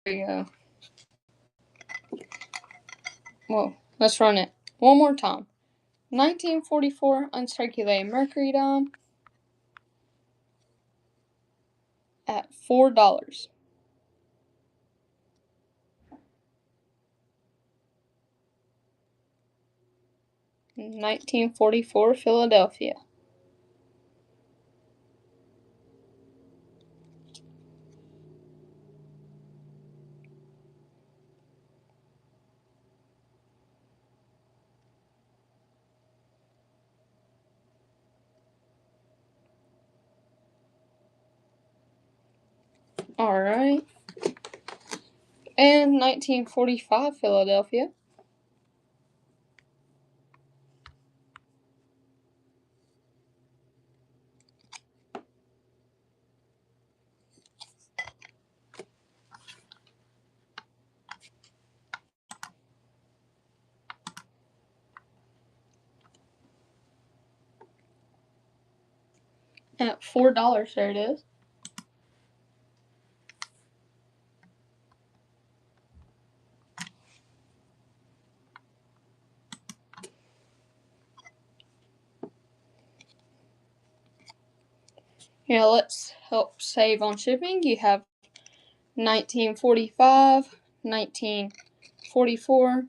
you go. Whoa, let's run it one more time. 1944 uncirculated mercury dime at $4. 1944 Philadelphia. Alright. And 1945 Philadelphia. At $4, there it is. Yeah, let's help save on shipping. You have 1945, 1944,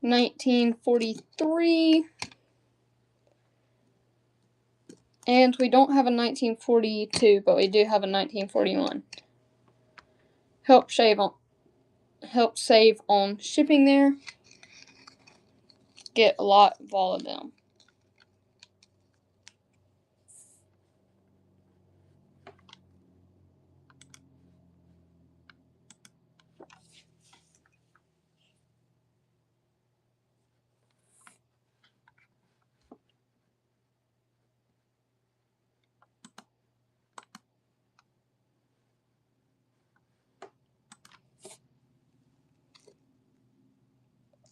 1943, and we don't have a 1942, but we do have a 1941. Help save on shipping there. Get a lot of all of them.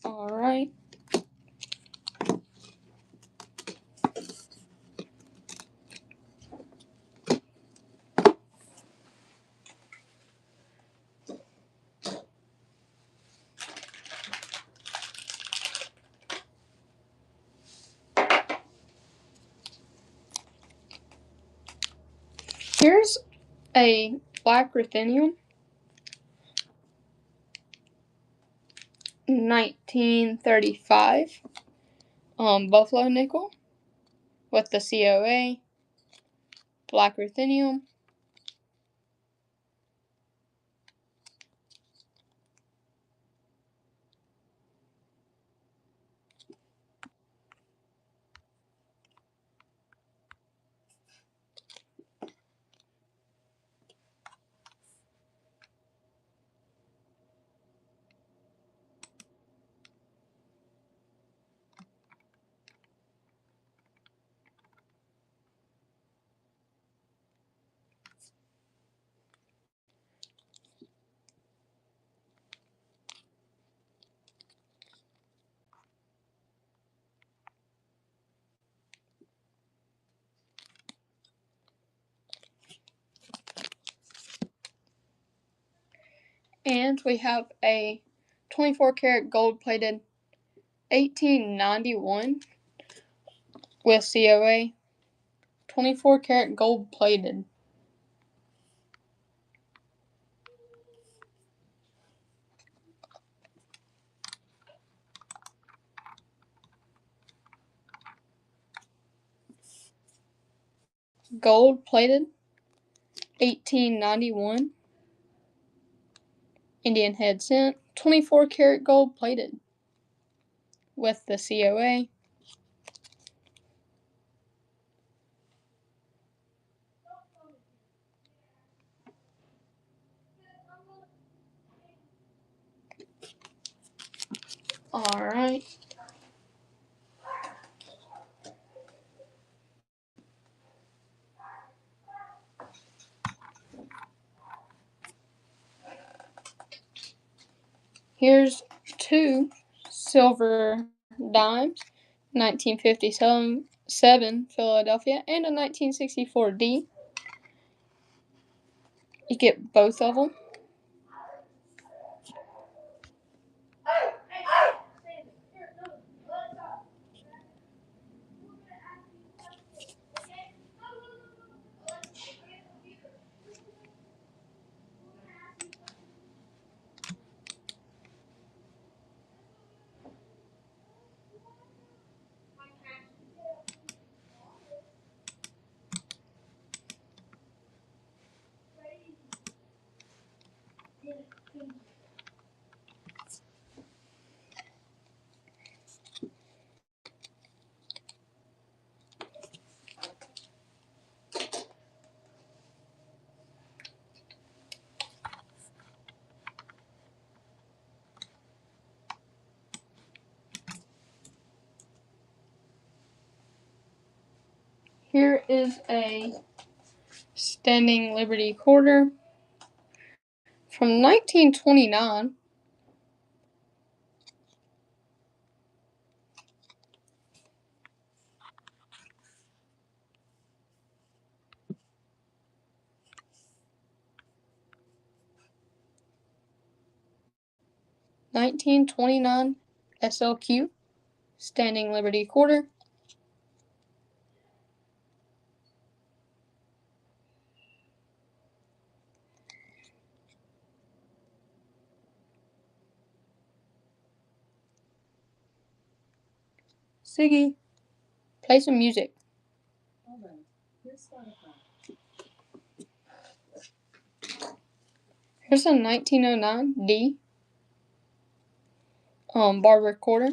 Alright. Here's a black ruthenium, 1935, buffalo nickel with the COA, black ruthenium, and we have a 24 karat gold plated 1891 with COA, 24 karat gold plated. Gold plated 1891 Indian head cent, 24 karat gold plated with the COA. Alright. Here's two silver dimes, 1957 Philadelphia and a 1964 D. You get both of them. Here is a Standing Liberty quarter from 1929. SLQ Standing Liberty quarter. Siggy, play some music. Here's a 1909 D Barber quarter.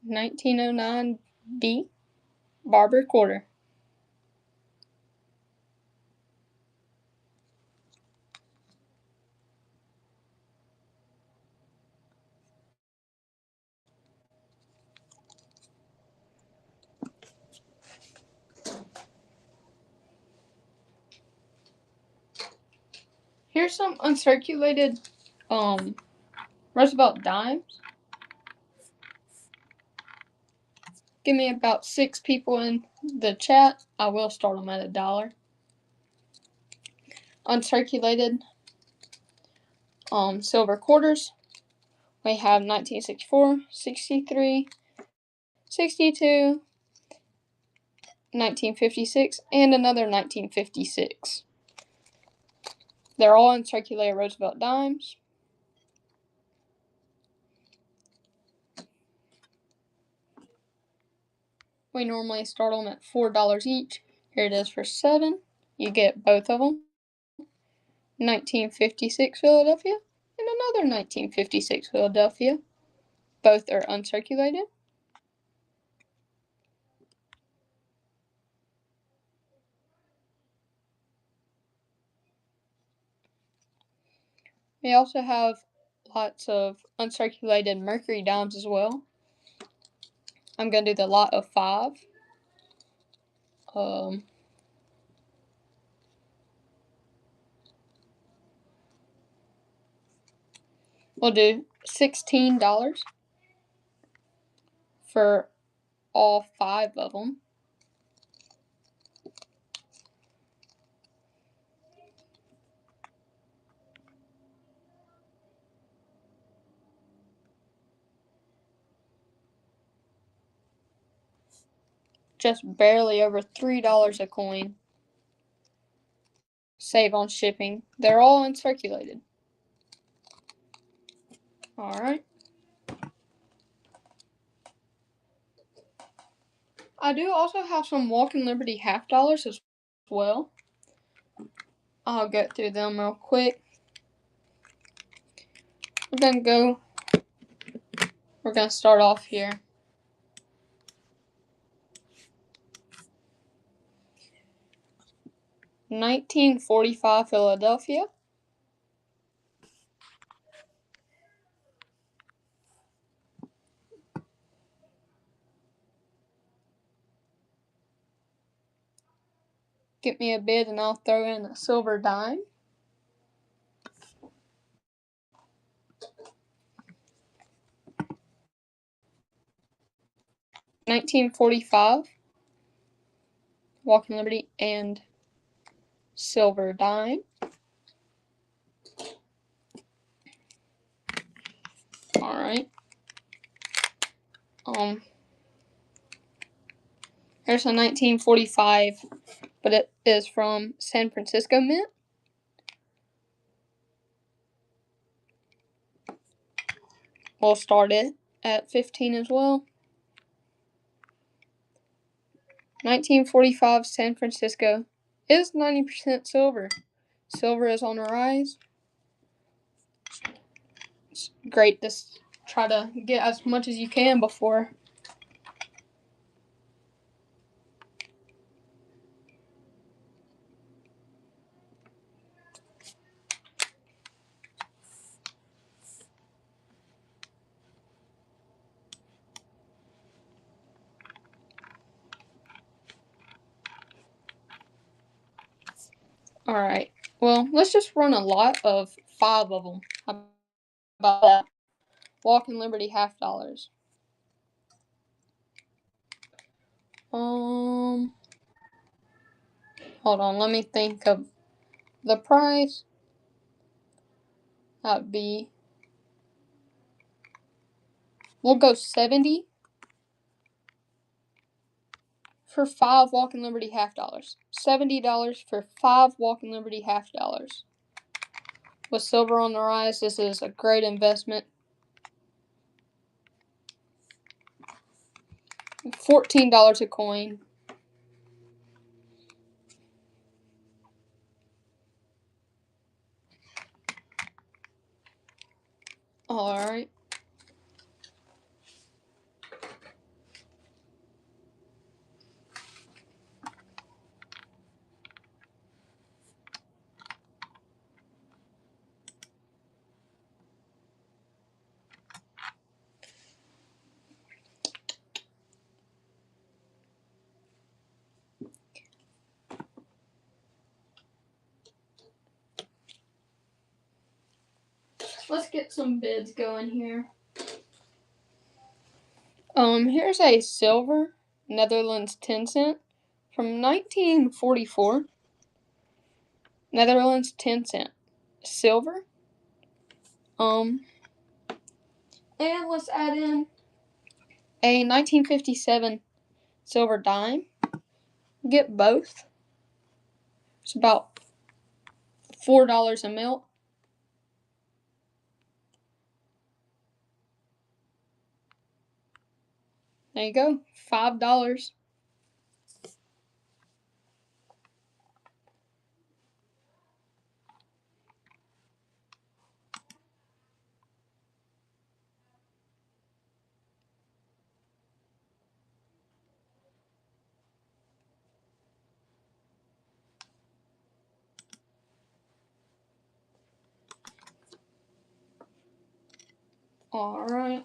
$1909 D Barber quarter. Here's some uncirculated Roosevelt dimes. Give me about 6 people in the chat. I will start them at $1. Uncirculated silver quarters. We have 1964, 63, 62, 1956, and another 1956. They're all uncirculated Roosevelt dimes. We normally start them at $4 each. Here it is for $7. You get both of them. 1956 Philadelphia and another 1956 Philadelphia. Both are uncirculated. We also have lots of uncirculated Mercury dimes as well. I'm going to do the lot of 5. We'll do $16 for all 5 of them. Just barely over $3 a coin. Save on shipping. They're all uncirculated. Alright. I do also have some Walking Liberty half dollars as well. I'll get through them real quick. We're going to start off here. $19.45 Philadelphia. Get me a bid and I'll throw in a silver dime. $19.45 Walking Liberty and silver dime. Alright. Here's a 1945, but it is from San Francisco Mint. We'll start it at 15 as well. 1945 San Francisco is 90% silver. Silver is on the rise. It's great to try to get as much as you can before. Alright, well, let's just run a lot of 5 of them. How about that? Walking Liberty $half. Hold on, let me think of the price. That would be, we'll go 70 for 5 Walking Liberty $half. $70 for 5 Walking Liberty $half. With silver on the rise, this is a great investment. $14 a coin. Alright. Let's get some bids going here. Here's a silver Netherlands 10 cent from 1944. Netherlands 10 cent. Silver. And let's add in a 1957 silver dime. Get both. It's about $4 a mil. There you go. $5. Alright.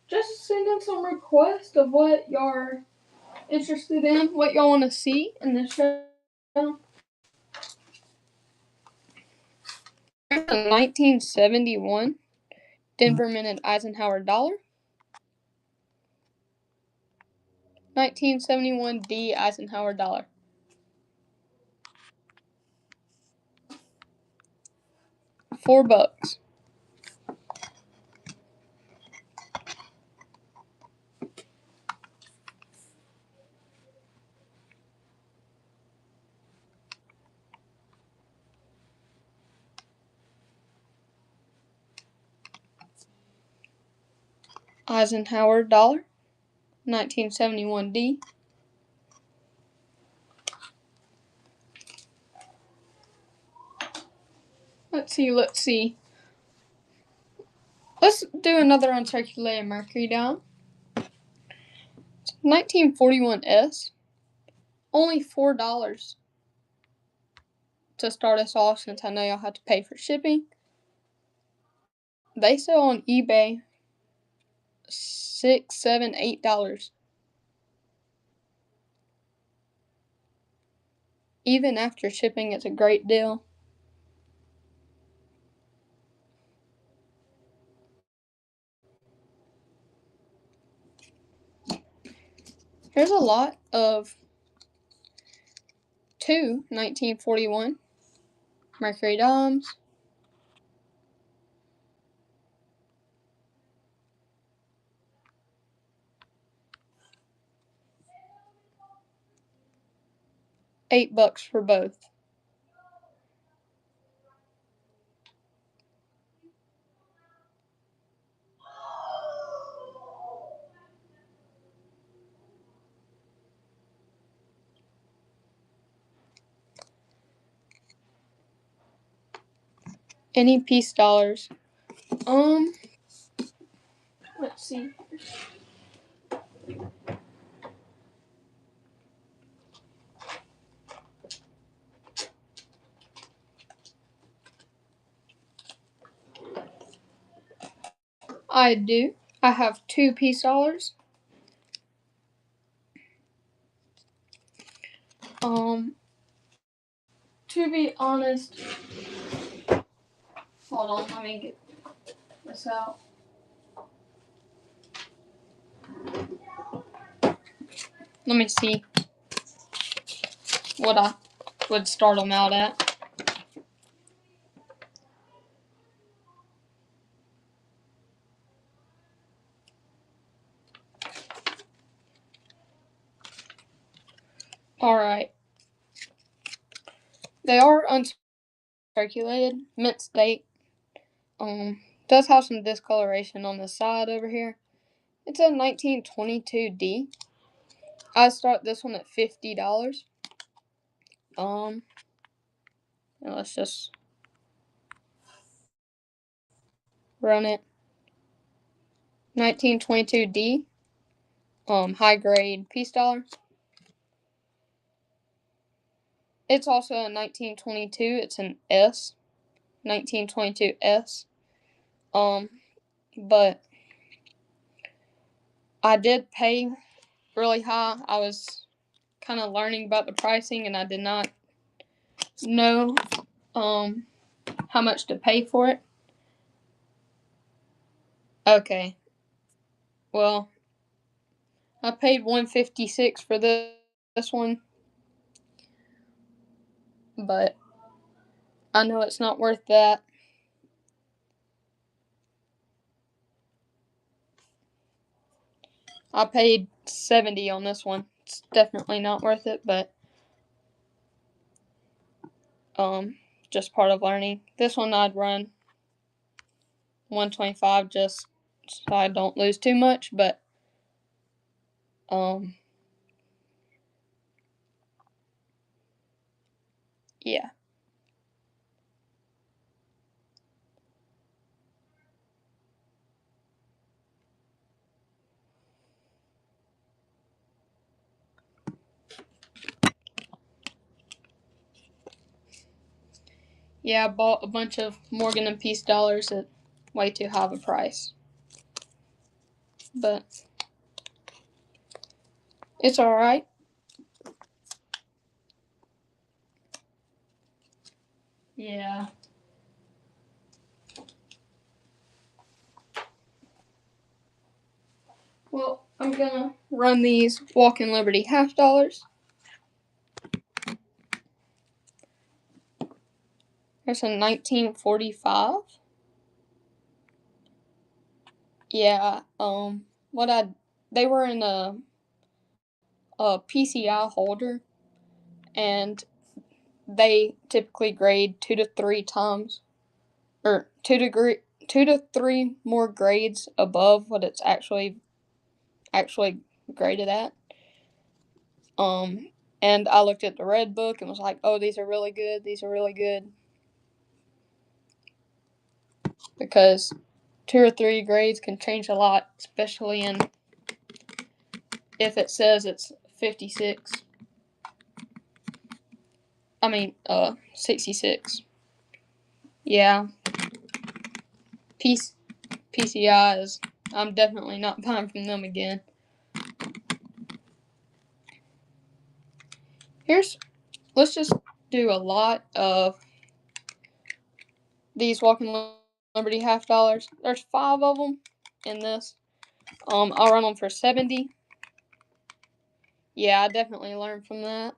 Just send in some requests of what y'all interested in, what y'all want to see in this show. 1971 Denver Minute Eisenhower dollar. 1971 D Eisenhower dollar. $4. Eisenhower dollar. 1971 D. Let's see. Let's do another uncirculated mercury dime. 1941 S. Only $4 to start us off, since I know y'all have to pay for shipping. They sell on eBay $6, $7, $8. Even after shipping, it's a great deal. Here's a lot of 2 1941 mercury dimes. $8 for both. Any piece dollars. Let's see. I do. I have 2 piece dollars. To be honest, hold on, let me get this out. Let me see what I would start them out at. Alright. They are uncirculated, mint state. Does have some discoloration on the side over here. It's a 1922D. I start this one at $50. Let's just run it. 1922D. High grade piece dollar. It's also a 1922. It's an S. 1922 S. But I did pay really high. I was kind of learning about the pricing, and I did not know how much to pay for it. Okay. Well, I paid $156 for this one, but I know it's not worth that. I paid $70 on this one. It's definitely not worth it, but just part of learning. This one I'd run 125 just so I don't lose too much, but yeah. Yeah, I bought a bunch of Morgan and Peace dollars at way too high of a price. But it's alright. Yeah. Well, I'm gonna run these Walking Liberty half dollars. There's a 1945. Yeah, they were in a PCI holder, and they typically grade 2 to 3 times, or 2 to 3 more grades above what it's actually graded at. And I looked at the red book and was like, oh, these are really good. These are really good. Because 2 or 3 grades can change a lot, especially if it says it's 56. 66. Yeah. PCI is. I'm definitely not buying from them again. Let's just do a lot of these Walking Liberty half dollars. There's 5 of them in this. I'll run them for 70. Yeah, I definitely learned from that.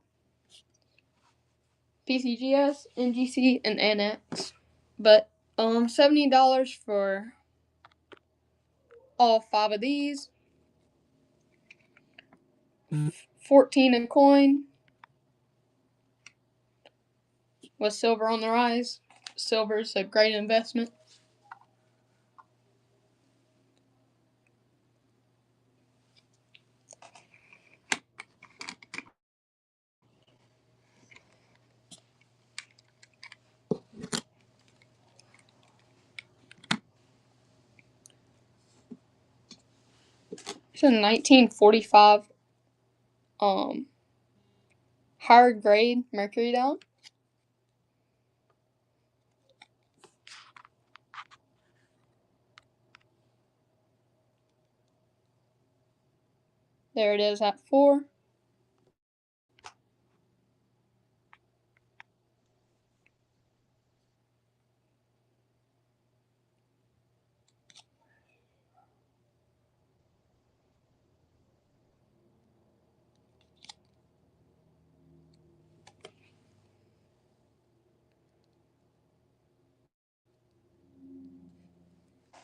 PCGS, NGC, and NX. But $70 for all 5 of these. 14 a coin. With silver on the rise. Silver's a great investment. It's a 1945 higher grade mercury dial. There it is at 4.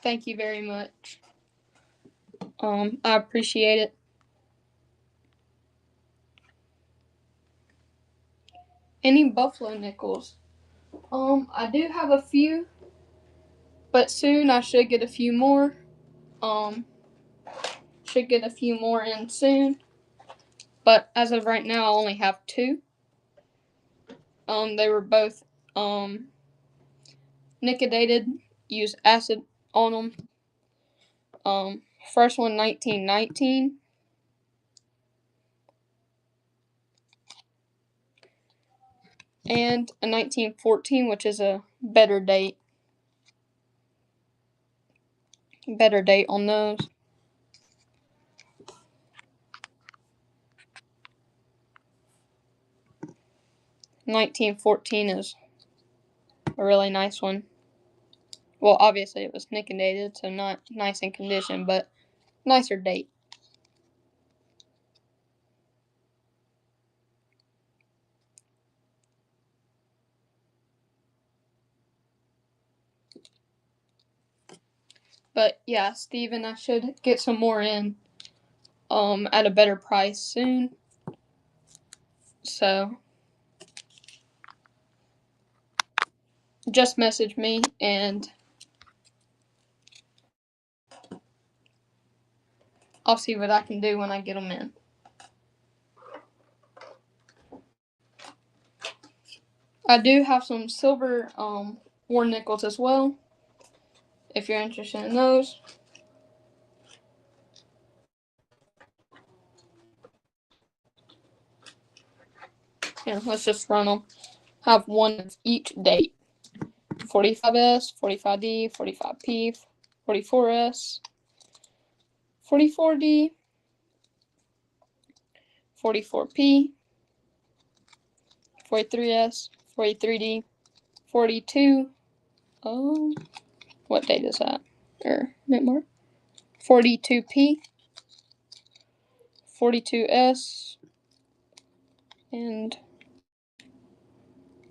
Thank you very much. I appreciate it. Any buffalo nickels? I do have a few, but soon I should get a few more. Should get a few more in soon. But as of right now, I only have 2. They were both nickedated. Use acid on them. First one 1919. And a 1914, which is a better date. Better date on those. 1914 is a really nice one. Well, obviously it was nickedated, so not nice in condition, but nicer date. But yeah, Steven, I should get some more in at a better price soon. So just message me and I'll see what I can do when I get them in. I do have some silver war nickels as well, if you're interested in those. Here, let's just run them. Have one of each date. 45S, 45D, 45P, 44S, 44D, 44P, 43S, 43D, 42. Oh, what date is that? Or minute mark? 42P, 42S, and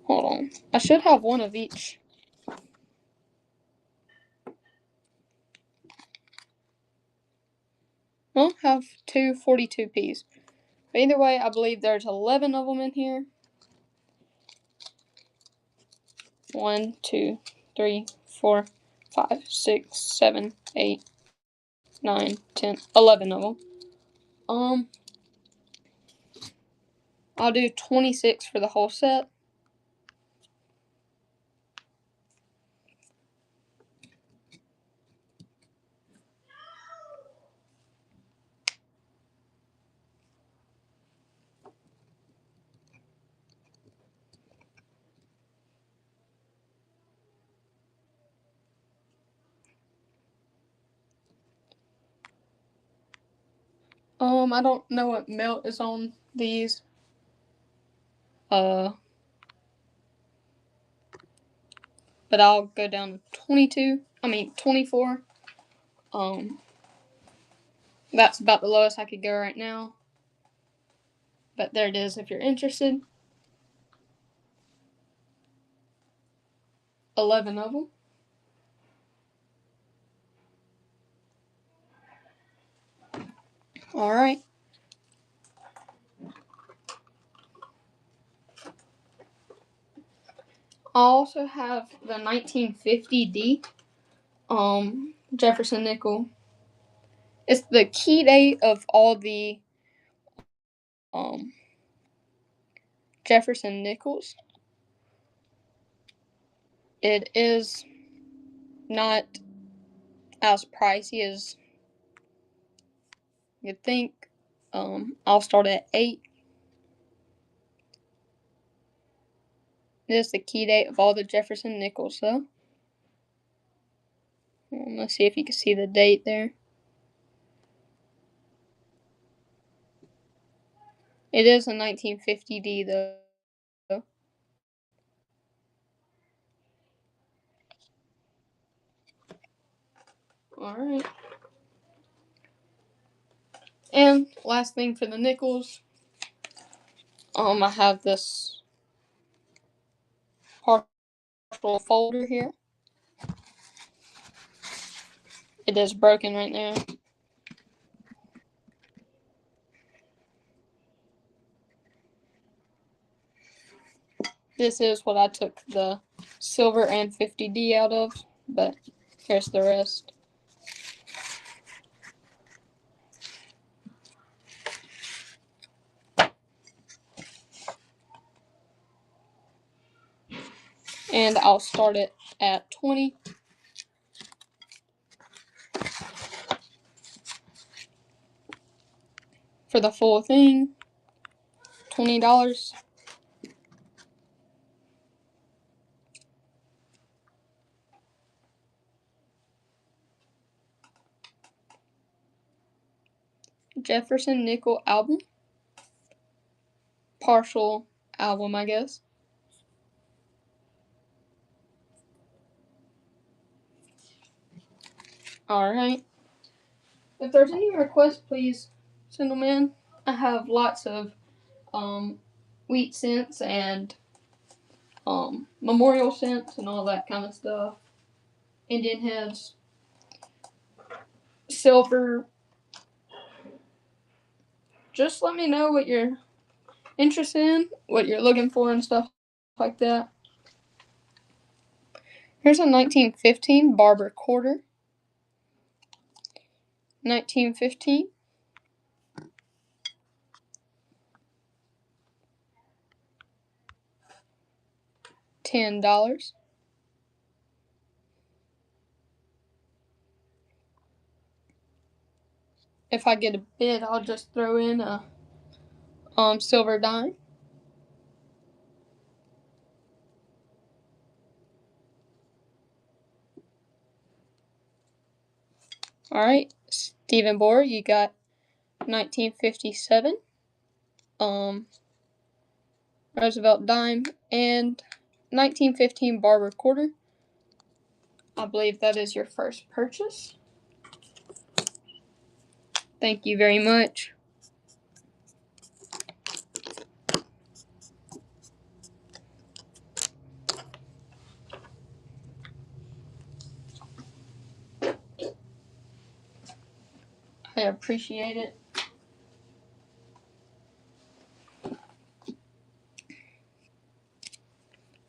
hold on. I should have one of each. Well, have two 42Ps. But either way, I believe there's 11 of them in here. 1, 2, 3, 4, 5, 6, 7, 8, 9, 10, 11 of them. I'll do 26 for the whole set. I don't know what melt is on these. But I'll go down to 24. That's about the lowest I could go right now. But there it is if you're interested. 11 of them. Alright. I also have the 1950D Jefferson nickel. It's the key date of all the Jefferson nickels. It is not as pricey as you'd think. I'll start at 8. This is the key date of all the Jefferson nickels, though. Let's see if you can see the date there. It is a 1950D, though. Alright. And last thing for the nickels, I have this partial folder here. It is broken right now. This is what I took the silver and 50D out of, but here's the rest. And I'll start it at 20. For the full thing, $20. Jefferson Nickel album. Partial album, I guess. Alright. If there's any requests, please send them in. I have lots of wheat cents and memorial cents and all that kind of stuff. Indian heads, silver. Just let me know what you're interested in, what you're looking for, and stuff like that. Here's a 1915 Barber quarter. 1915. $10. If I get a bid, I'll just throw in a silver dime. Alright, Stephen Bohr, you got 1957 Roosevelt dime and 1915 Barber quarter. I believe that is your first purchase. Thank you very much. I appreciate it.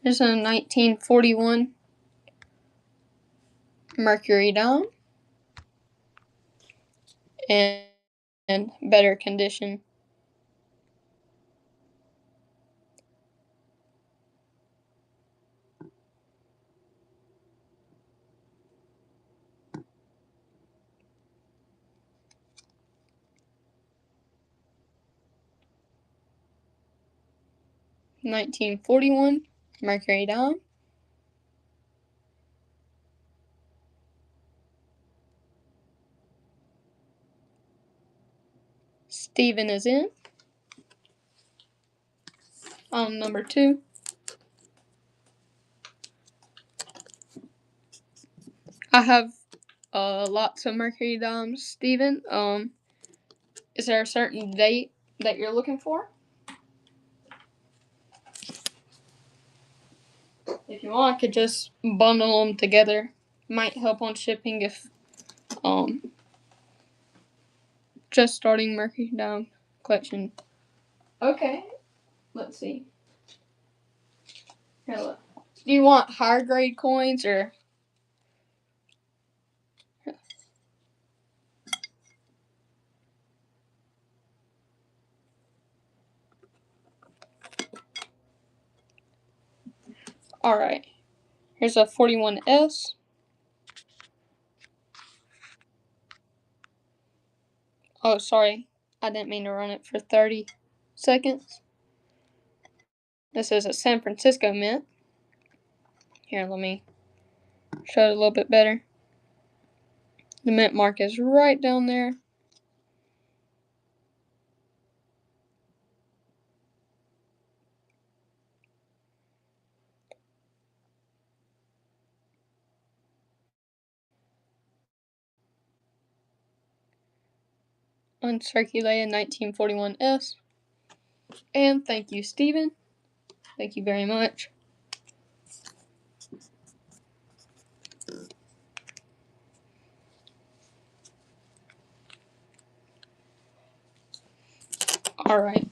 There's a 1941 Mercury dime and better condition. $1941 Mercury dime. Steven is in. Number 2. I have lots of Mercury dimes, Steven. Is there a certain date that you're looking for? If you want, I could just bundle them together. Might help on shipping if just starting Mercury dime collection. Okay, let's see. Here, look. Do you want higher grade coins or? Alright. Here's a 41S. Oh, sorry. I didn't mean to run it for 30 seconds. This is a San Francisco Mint. Here, let me show it a little bit better. The mint mark is right down there. Uncirculated 1941S. And thank you, Stephen. Thank you very much. All right.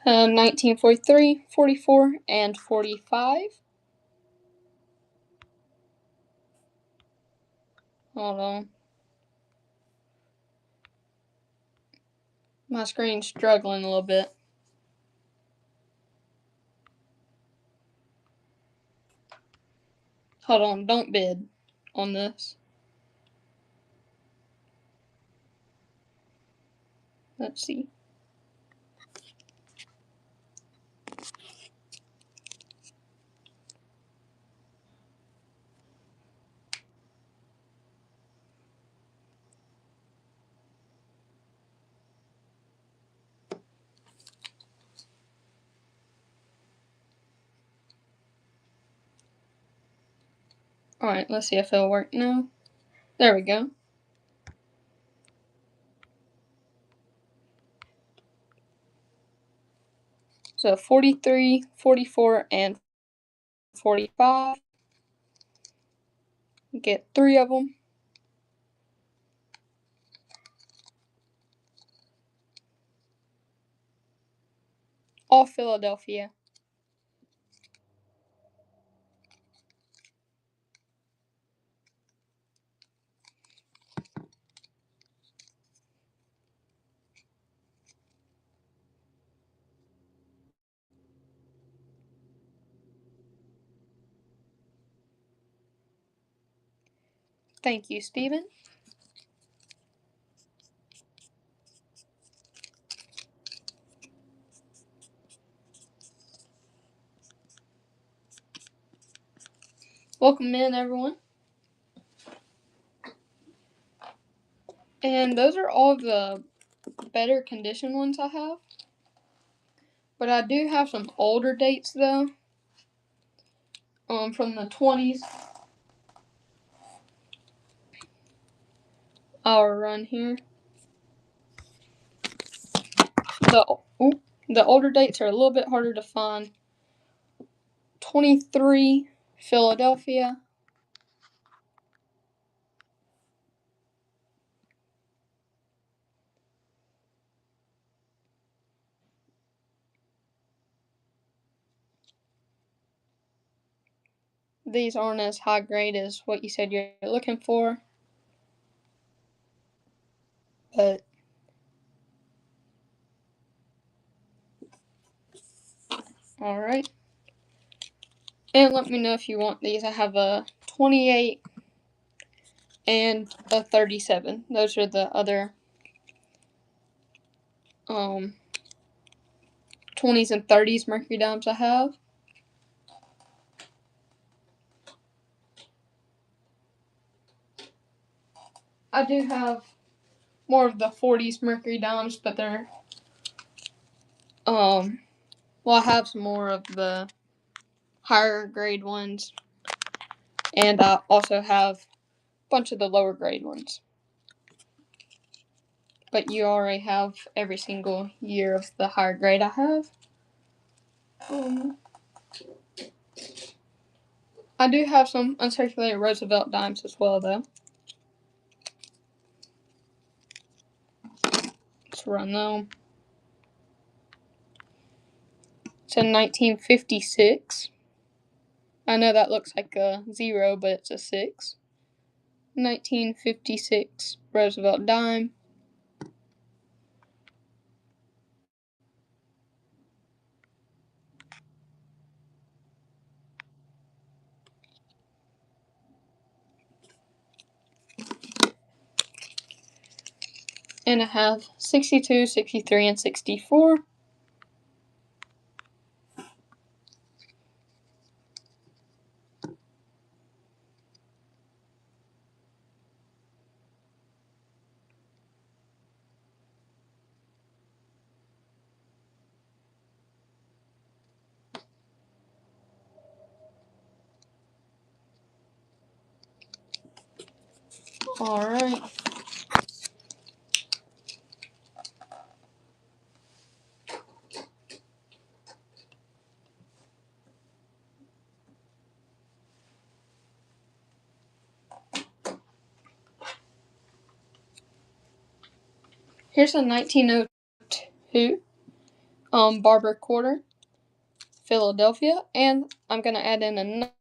1943, 44, and 45. Hold on. My screen's struggling a little bit. Hold on, don't bid on this. Let's see. Alright, let's see if it'll work now. There we go. So 43, 44, and 45. Get 3 of them. All Philadelphia. Thank you, Stephen. Welcome in, everyone. And those are all the better condition ones I have. But I do have some older dates, though. From the 20s. I'll run here. The older dates are a little bit harder to find. 23, Philadelphia. These aren't as high grade as what you said you're looking for. But alright. And let me know if you want these. I have a 28 and a 37. Those are the other 20s and 30s mercury dimes I have. I do have more of the 40s mercury dimes, but they're well, I have some more of the higher grade ones, and I also have a bunch of the lower grade ones. But you already have every single year of the higher grade I have. I do have some uncirculated Roosevelt dimes as well, though. Let's run them. It's a 1956. I know that looks like a 0, but it's a 6. 1956 Roosevelt dime. And I have 62, 63, and 64. Alright. Here's a 1902 Barber quarter, Philadelphia, and I'm going to add in a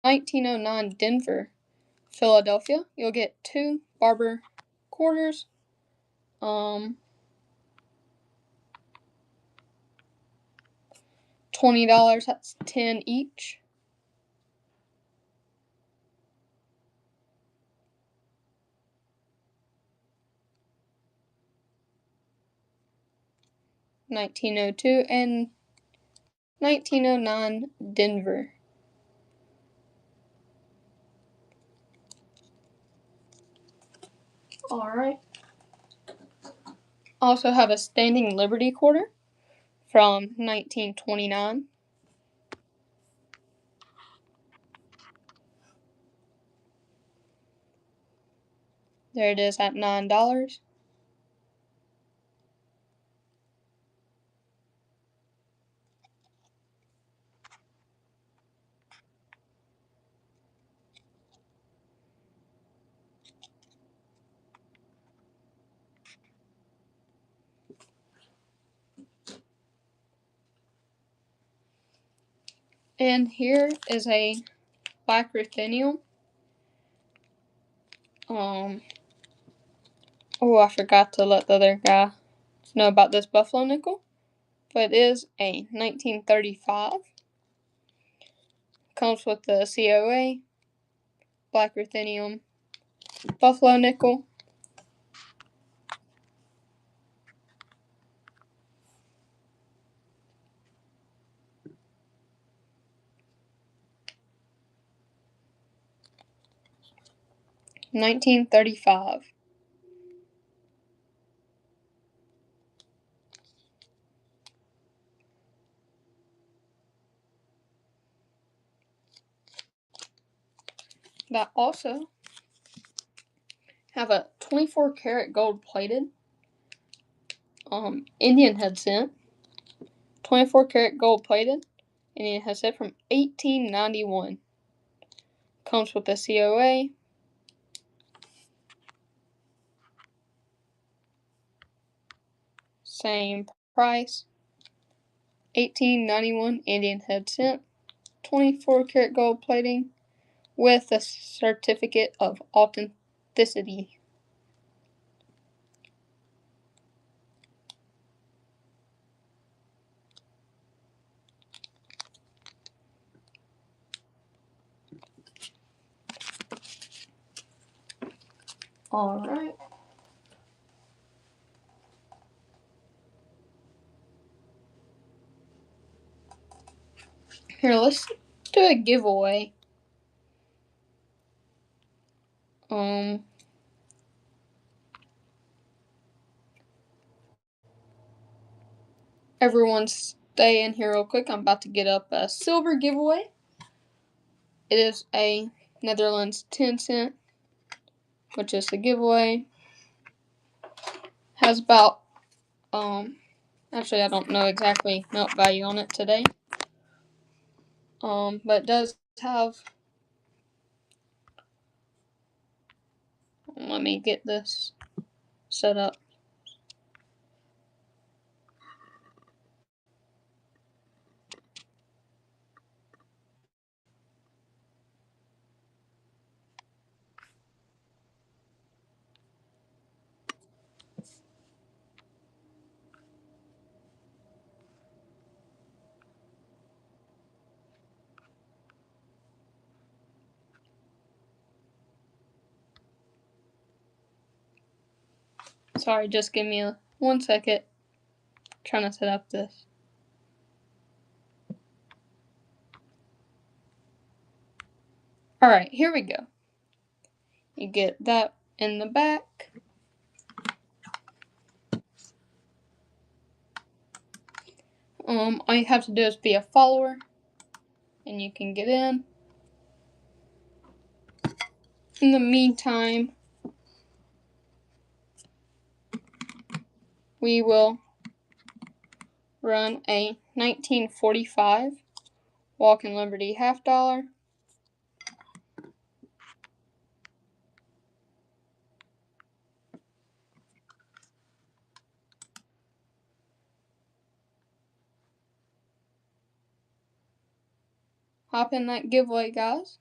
1909 Denver, Philadelphia. You'll get 2 Barber quarters. $20, that's 10 each. $1902 and $1909 Denver. Alright. Also have a Standing Liberty quarter from 1929. There it is at $9. And here is a black ruthenium. Oh, I forgot to let the other guy know about this buffalo nickel. But it is a 1935. Comes with the COA, black ruthenium, buffalo nickel. $19.35. That also have a 24 karat gold plated Indian head cent. 24 karat gold plated Indian head cent from 1891. Comes with the COA. Same price. 1891 Indian head cent. 24 karat gold plating with a certificate of authenticity. Alright. Here, let's do a giveaway. Everyone stay in here real quick. I'm about to get up a silver giveaway. It is a Netherlands 10 cent, which is the giveaway. Has about, actually I don't know exactly melt value on it today. But it does have, let me get this set up. Sorry, just give me 1 second. Trying to set up this. Alright, here we go. You get that in the back. All you have to do is be a follower, and you can get in. In the meantime, we will run a 1945 Walking Liberty $50. Hop in that giveaway, guys.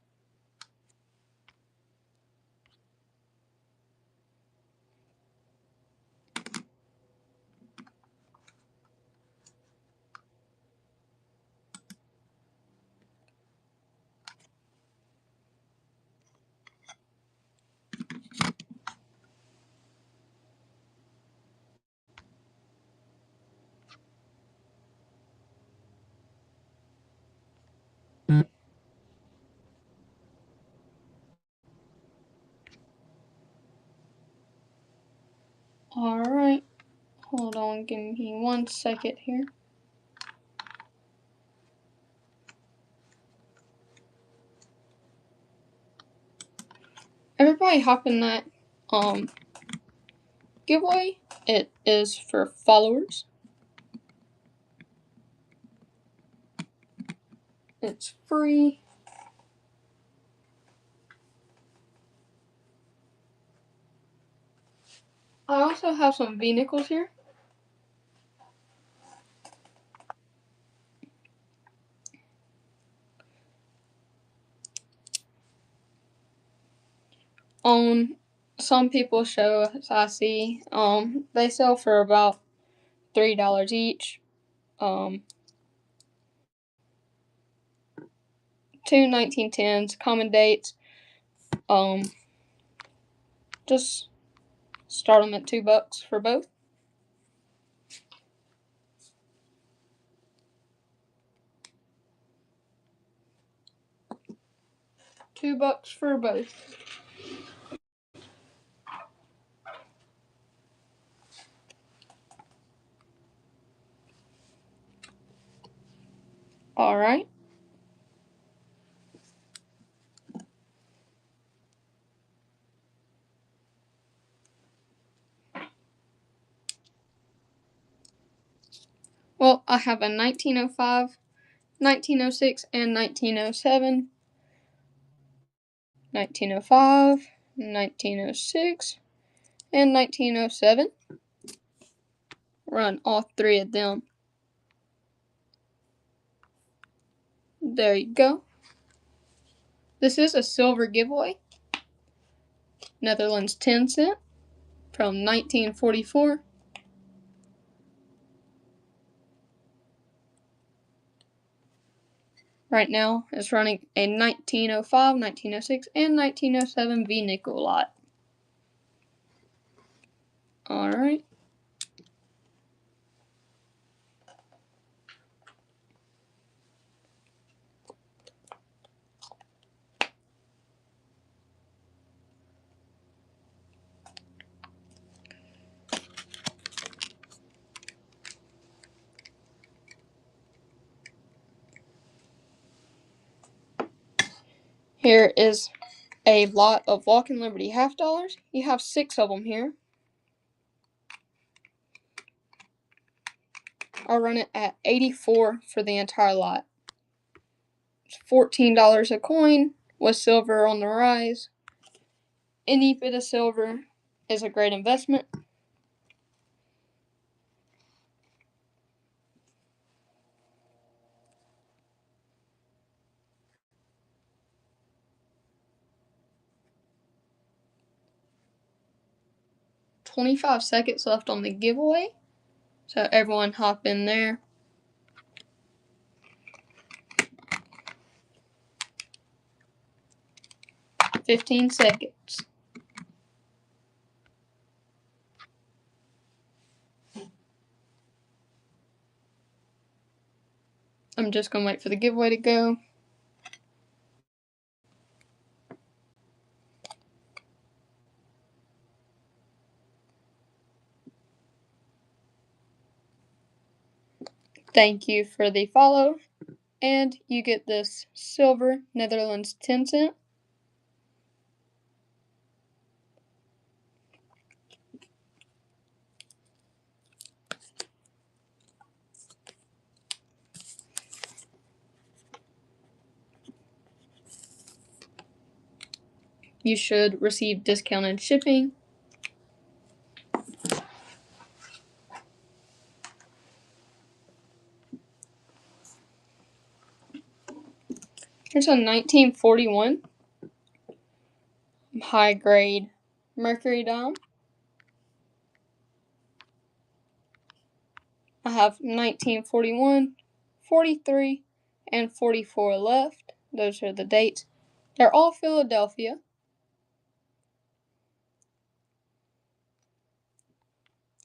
Alright, hold on, give me 1 second here. Everybody hop in that giveaway. It is for followers. It's free. I also have some V-nickels here. Some people show, as I see, they sell for about $3 each. Two 1910s, common dates. Just start them at $2 for both. $2 for both. Alright. Well, I have a 1905, 1906, and 1907. 1905, 1906, and 1907. Run all three of them. There you go. This is a silver giveaway. Netherlands 10 cent from 1944. Right now, it's running a 1905, 1906, and 1907 V-nickel lot. Alright. Here is a lot of Walking Liberty $50. You have 6 of them here. I'll run it at 84 for the entire lot. It's $14 a coin with silver on the rise. Any bit of silver is a great investment. $25 seconds left on the giveaway, so everyone hop in there. $15 seconds. I'm just going to wait for the giveaway to go. Thank you for the follow. And you get this silver Netherlands 10 cent. You should receive discounted shipping. Here's a 1941 high grade mercury dime. I have 1941, 43, and 44 left. Those are the dates. They're all Philadelphia.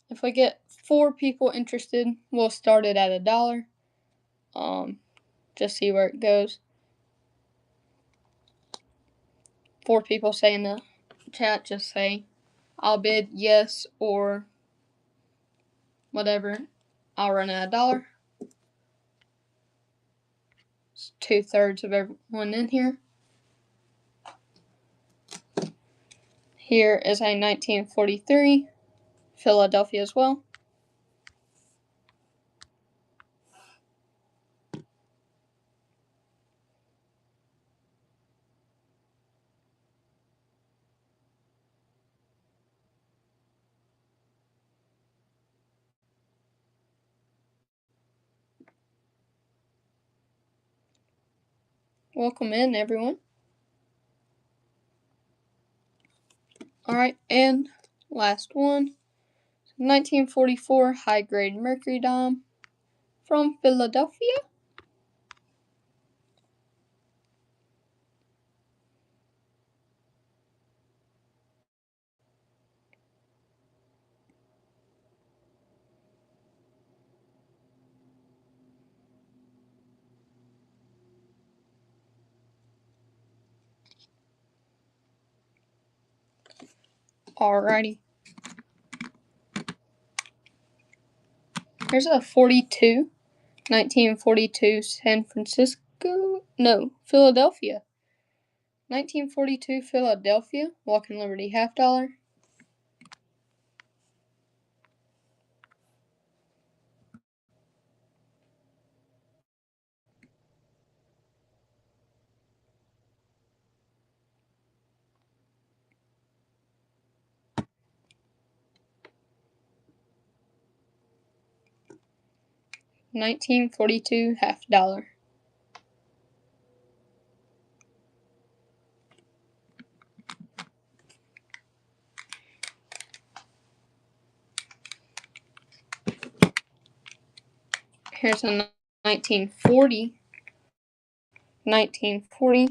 If we get 4 people interested, we'll start it at $1. Just see where it goes. 4 people say in the chat, just say, I'll bid yes or whatever. I'll run at $1. It's 2/3 of everyone in here. Here is a 1943 Philadelphia as well. Welcome in, everyone. Alright, and last one. 1944 high grade mercury dime from Philadelphia. Alrighty. Here's a 42. 1942 San Francisco. No, Philadelphia. 1942 Philadelphia. Walking Liberty $50. $1942 $50. Here's a 1940. 1940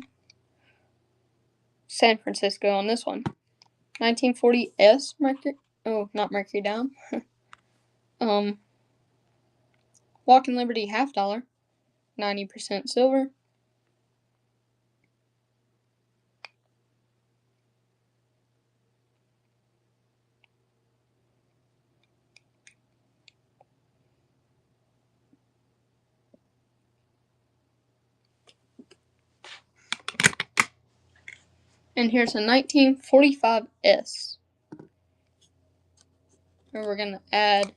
San Francisco on this one. 1940 S Mercury. Oh, not Mercury dime. Walking Liberty $50. 90% silver. And here's a 1945 S. And we're going to add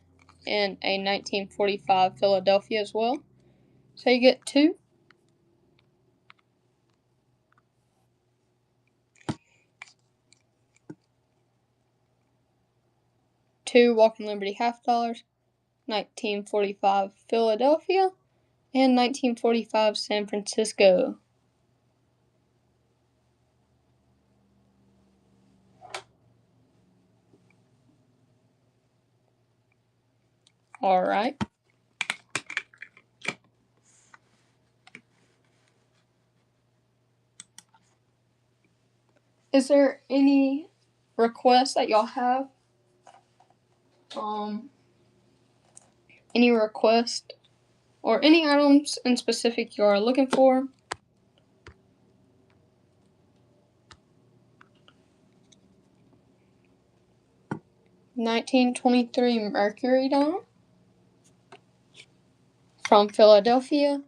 in a 1945 Philadelphia as well. So you get 2. Two Walking Liberty $50. 1945 Philadelphia. And 1945 San Francisco. Alright. Is there any requests that y'all have? Any request or any items in specific you are looking for. (1923) Mercury dime from Philadelphia.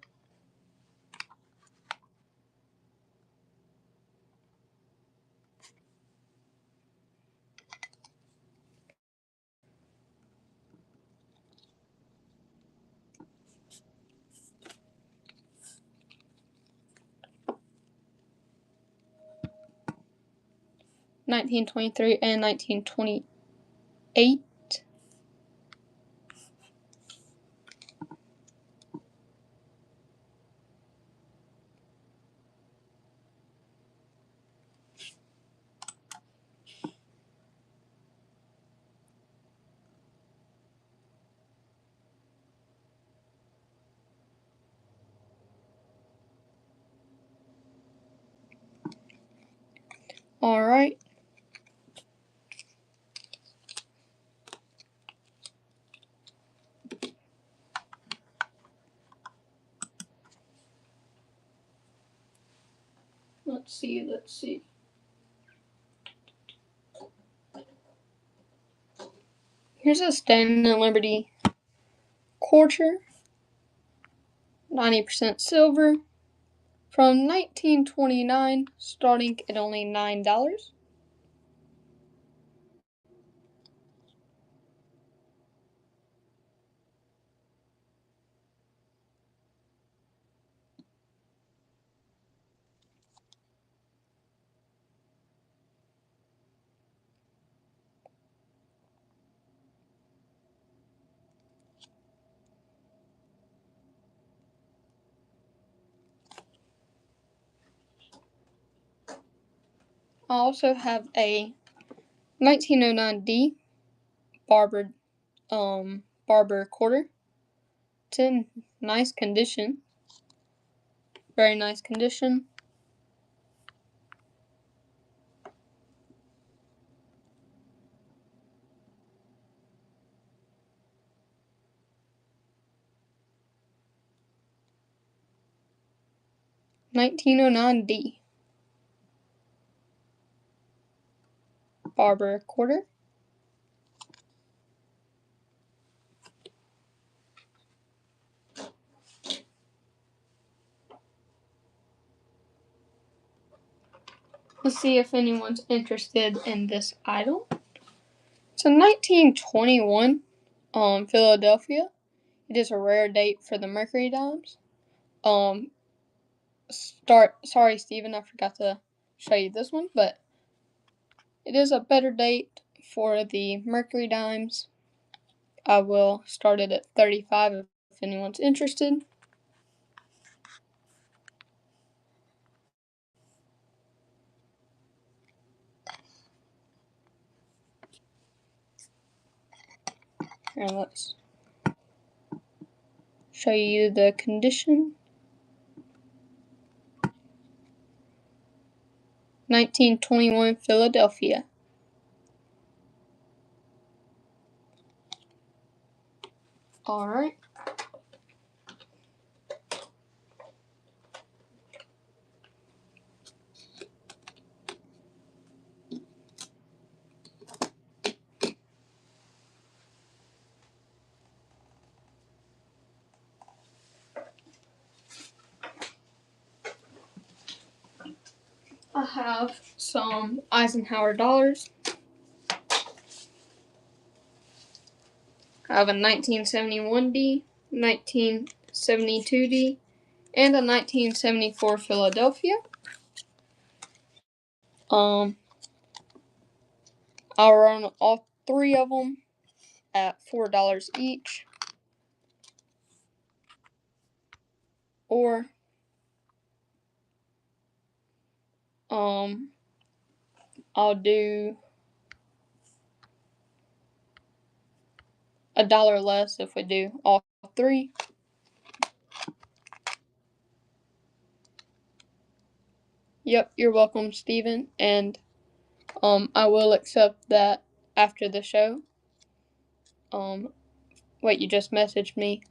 (1923) and 1928. Alright. Let's see. Here's a Stand and Liberty quarter, 90% silver, from 1929, starting at only $9. I also have a 1909D Barber quarter. It's in nice condition. Very nice condition. (1909D) Barber quarter. Let's see if anyone's interested in this idol. It's a 1921 Philadelphia. It is a rare date for the Mercury dimes. Sorry, Steven, I forgot to show you this one, but it is a better date for the Mercury dimes. I will start it at 35 if anyone's interested. Here, let's show you the condition. 1921 Philadelphia. Alright. I have some Eisenhower dollars. I have a 1971D, 1972D, and a 1974 Philadelphia. I'll run all three of them at $4 each, or I'll do $1 less if we do all three. Yep, you're welcome, Steven, and I will accept that after the show. Wait, you just messaged me.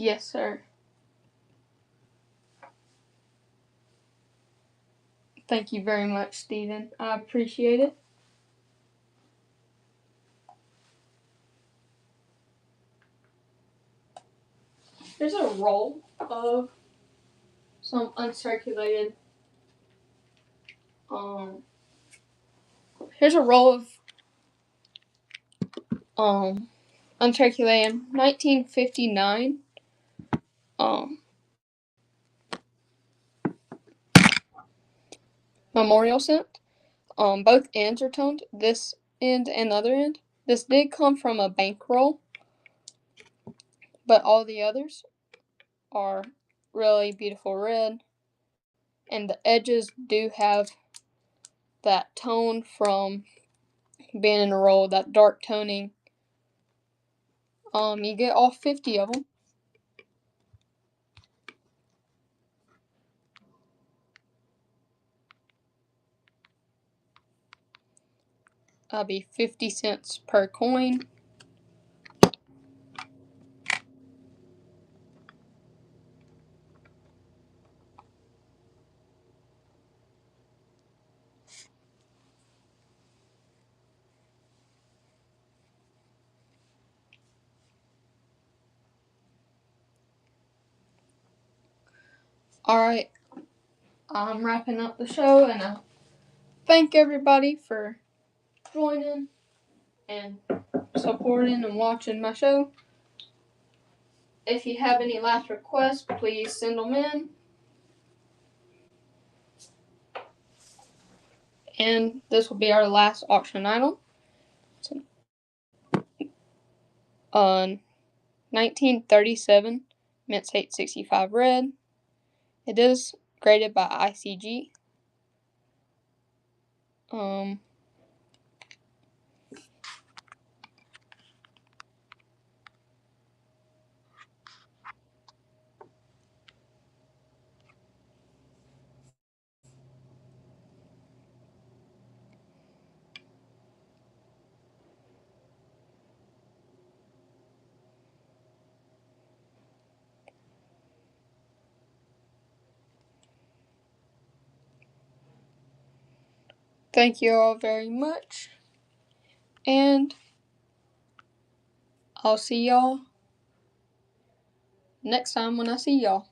Yes, sir. Thank you very much, Stephen. I appreciate it. Here's a roll of some uncirculated. Here's a roll of uncirculated 1959 memorial scent. Both ends are toned. This end and the other end. This did come from a bankroll, but all the others are really beautiful red, and the edges do have that tone from being in a roll, that dark toning. You get all 50 of them. That'll be 50 cents per coin. Alright, I'm wrapping up the show, and I thank everybody for joining and supporting and watching my show. If you have any last requests, please send them in. And this will be our last auction item. On 1937 Mint State 65 Red. It is graded by ICG. Thank you all very much, and I'll see y'all next time when I see y'all.